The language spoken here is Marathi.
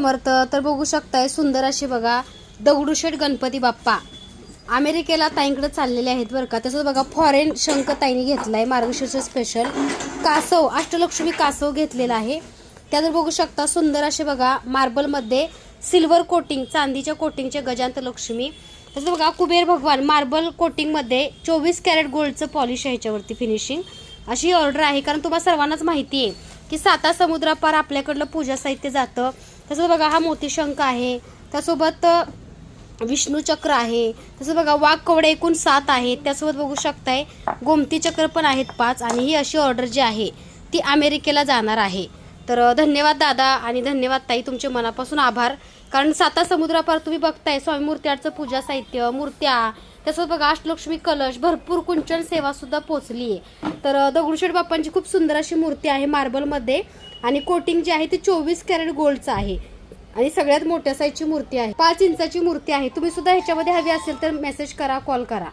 समर्थ. तर बघू शकताय सुंदर अशी बघा दगडूशेठ गणपती बाप्पा अमेरिकेला ताईंकडे चाललेले आहेत बरं का. तसंच बघा फॉरेन शंख ताईंनी घेतलाय मार्गशीर्ष स्पेशल कासव अष्टलक्ष्मी कासव घेतलेला आहे. त्यानंतर बघू शकता सुंदर असे बघा मार्बलमध्ये सिल्वर कोटिंग चांदीच्या कोटिंगचे गजांत लक्ष्मी. तसं बघा कुबेर भगवान मार्बल कोटिंगमध्ये 24 कॅरेट गोल्डचं पॉलिश आहे ह्याच्यावरती फिनिशिंग. अशी ऑर्डर आहे कारण तुम्हाला सर्वांनाच माहिती आहे की 7 समुद्रापार आपल्याकडलं पूजा साहित्य जातं. तसंच बघा हा मोती शंख आहे, त्यासोबत विष्णू चक्र आहे. तसं बघा वाघ कवडे एकूण 7 आहेत. त्यासोबत बघू शकताय गोमती चक्र पण आहेत 5. आणि ही अशी ऑर्डर जी आहे ती अमेरिकेला जाणार आहे. तर धन्यवाद दादा आणि धन्यवाद ताई, तुमचे मनापासून आभार. कारण 7 समुद्रापार तुम्ही बघताय स्वामी मूर्ती आर्टचं पूजा साहित्य मूर्त्या, त्यासोबत बघा अष्टलक्ष्मी कलश भरपूर कुंचन सेवा सुद्धा पोहोचली आहे. तर दगडूशेठ बाप्पांची खूप सुंदर अशी मूर्ती आहे मार्बलमध्ये आणि कोटिंग जी आहे ती 24 कॅरेट गोल्डचं आहे आणि सगळ्यात मोठ्या साईजची मूर्ती आहे, 5 इंचाची मूर्ती आहे. तुम्ही सुद्धा ह्याच्यामध्ये हवी असेल तर मेसेज करा, कॉल करा.